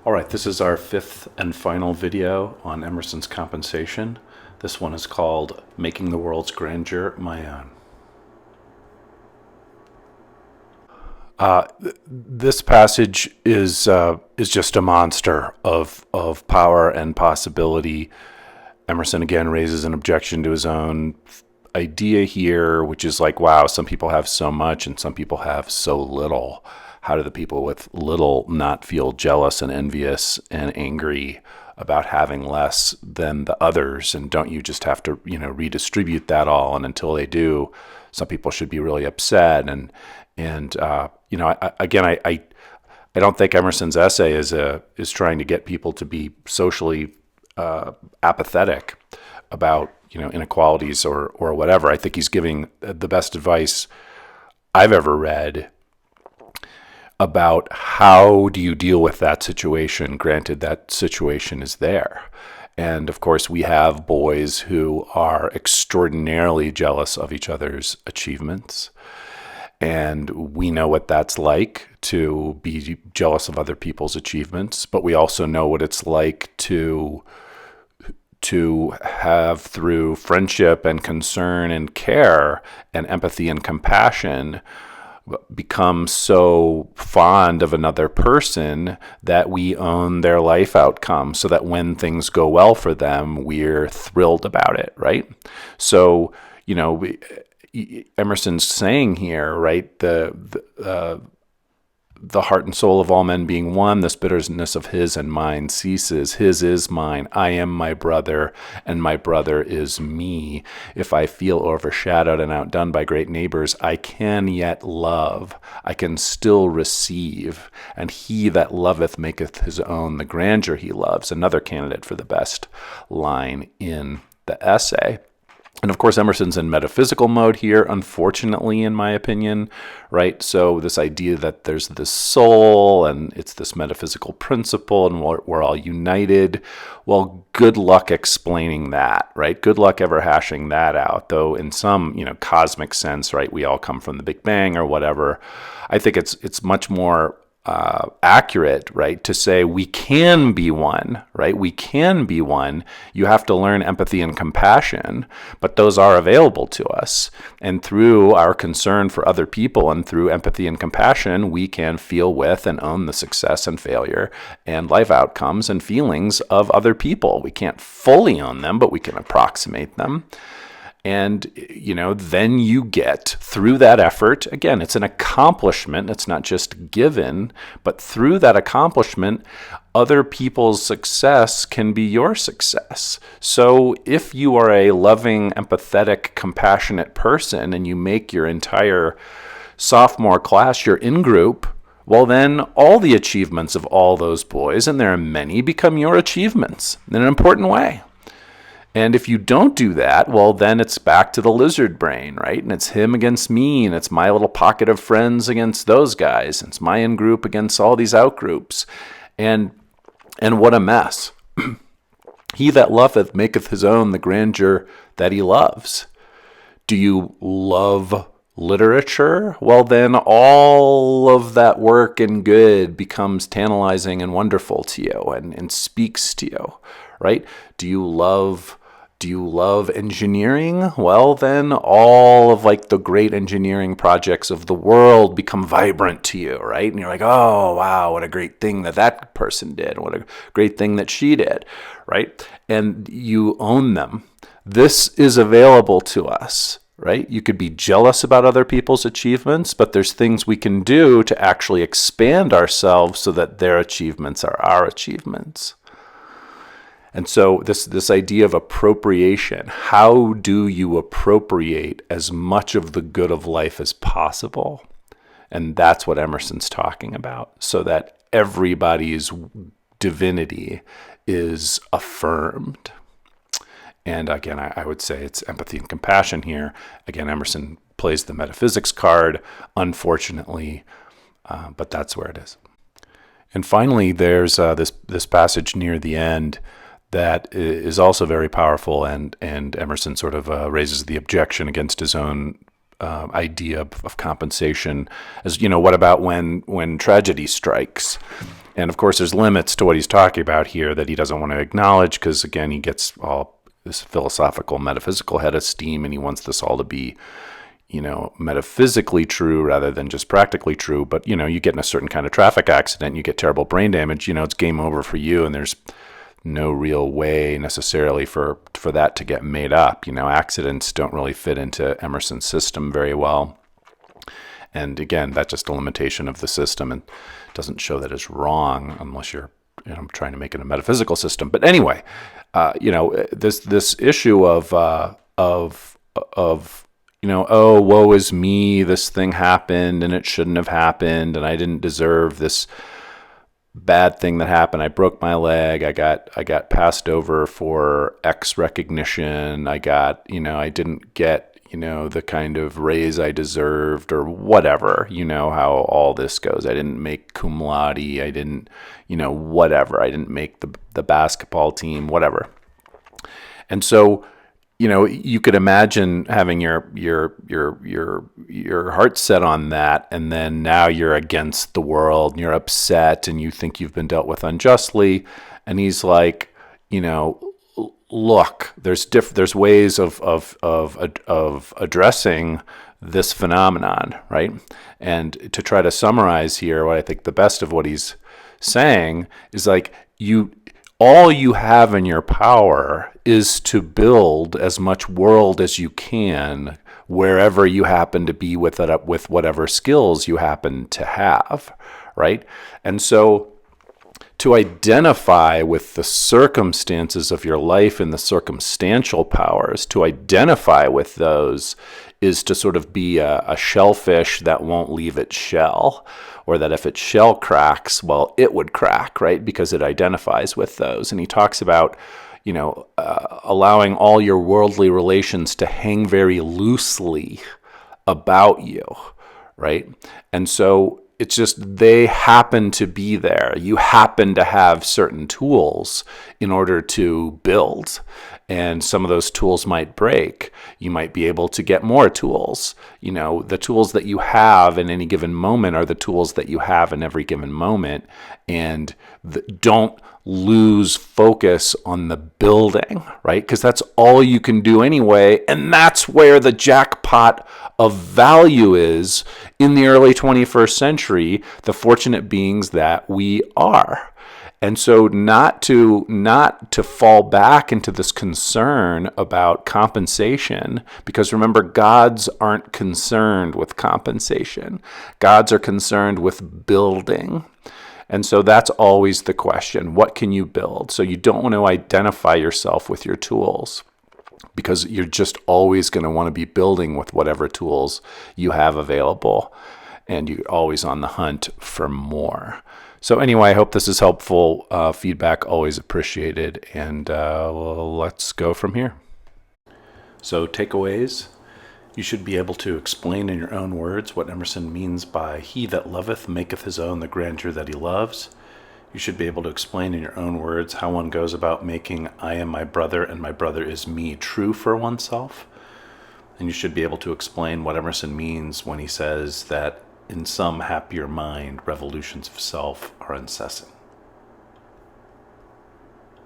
All right, this is our fifth and final video on Emerson's compensation. This one is called Making the World's Grandeur My Own. This passage is just a monster of power and possibility. Emerson again raises an objection to his own idea here, which is like, wow, some people have so much and some people have so little. How do the people with little not feel jealous and envious and angry about having less than the others? And don't you just have to, redistribute that all? And until they do, some people should be really upset. I don't think Emerson's essay is trying to get people to be socially apathetic about inequalities or whatever. I think he's giving the best advice I've ever read about how do you deal with that situation, granted that situation is there. And of course, we have boys who are extraordinarily jealous of each other's achievements. And we know what that's like to be jealous of other people's achievements, but we also know what it's like to have, through friendship and concern and care and empathy and compassion, become so fond of another person that we own their life outcome, so that when things go well for them, we're thrilled about it, right? So, Emerson's saying here, right, the heart and soul of all men being one, this bitterness of his and mine ceases. His is mine. I am my brother, and my brother is me. If I feel overshadowed and outdone by great neighbors, I can yet love. I can still receive. And he that loveth maketh his own the grandeur he loves. Another candidate for the best line in the essay. And of course, Emerson's in metaphysical mode here, unfortunately, in my opinion, right? So this idea that there's this soul and it's this metaphysical principle and we're all united. Well, good luck explaining that, right? Good luck ever hashing that out. Though in some, cosmic sense, right, we all come from the Big Bang or whatever. I think it's much more accurate, right, to say we can be one, right? We can be one. You have to learn empathy and compassion, but those are available to us. And through our concern for other people and through empathy and compassion, we can feel with and own the success and failure and life outcomes and feelings of other people. We can't fully own them, but we can approximate them. And, then you get, through that effort, again, it's an accomplishment. It's not just given, but through that accomplishment, other people's success can be your success. So if you are a loving, empathetic, compassionate person and you make your entire sophomore class your in-group, well, then all the achievements of all those boys, and there are many, become your achievements in an important way. And if you don't do that, well, then it's back to the lizard brain, right? And it's him against me, and it's my little pocket of friends against those guys. And it's my in-group against all these out-groups. And what a mess. He that loveth maketh his own the grandeur that he loves. Do you love literature? Well, then all of that work and good becomes tantalizing and wonderful to you and speaks to you, right? Do you love engineering? Well, then all of the great engineering projects of the world become vibrant to you, right? And you're like, oh, wow, what a great thing that person did. What a great thing that she did, right? And you own them. This is available to us, right? You could be jealous about other people's achievements, but there's things we can do to actually expand ourselves so that their achievements are our achievements. And so this idea of appropriation, how do you appropriate as much of the good of life as possible? And that's what Emerson's talking about, so that everybody's divinity is affirmed. And again, I would say it's empathy and compassion here. Again, Emerson plays the metaphysics card, unfortunately, but that's where it is. And finally, there's this passage near the end that is also very powerful, and Emerson sort of raises the objection against his own idea of compensation. As what about when tragedy strikes? And of course, there's limits to what he's talking about here that he doesn't want to acknowledge because, again, he gets all this philosophical, metaphysical head of steam, and he wants this all to be, metaphysically true rather than just practically true. But, you get in a certain kind of traffic accident, you get terrible brain damage, it's game over for you, and there's no real way necessarily for that to get made up. Accidents don't really fit into Emerson's system very well. And again, that's just a limitation of the system and doesn't show that it's wrong unless you're trying to make it a metaphysical system. But anyway, this issue of oh, woe is me, this thing happened and it shouldn't have happened, and I didn't deserve this bad thing that happened. I broke my leg. I got passed over for X recognition. I didn't get the kind of raise I deserved or whatever, how all this goes. I didn't make cum laude. I didn't, whatever. I didn't make the basketball team, whatever. And so, you could imagine having your heart set on that, and then now you're against the world and you're upset and you think you've been dealt with unjustly. And he's like, look, there's ways of addressing this phenomenon, right? And to try to summarize here, what I think the best of what he's saying is like all you have in your power is to build as much world as you can wherever you happen to be with whatever skills you happen to have, right? And so to identify with the circumstances of your life and the circumstantial powers, to identify with those is to sort of be a shellfish that won't leave its shell, or that if its shell cracks, well, it would crack, right? Because it identifies with those. And he talks about, allowing all your worldly relations to hang very loosely about you, right? And so it's just they happen to be there. You happen to have certain tools in order to build. And some of those tools might break. You might be able to get more tools. The tools that you have in any given moment are the tools that you have in every given moment. And don't lose focus on the building, right? Because that's all you can do anyway. And that's where the jackpot of value is in the early 21st century, the fortunate beings that we are. And so not to fall back into this concern about compensation, because remember, gods aren't concerned with compensation. Gods are concerned with building. And so that's always the question. What can you build? So you don't want to identify yourself with your tools, because you're just always going to want to be building with whatever tools you have available. And you're always on the hunt for more. So anyway, I hope this is helpful. Feedback always appreciated. And let's go from here. So takeaways. You should be able to explain in your own words what Emerson means by "he that loveth maketh his own the grandeur that he loves." You should be able to explain in your own words how one goes about making "I am my brother and my brother is me" true for oneself. And you should be able to explain what Emerson means when he says that in some happier mind, revolutions of self are incessant.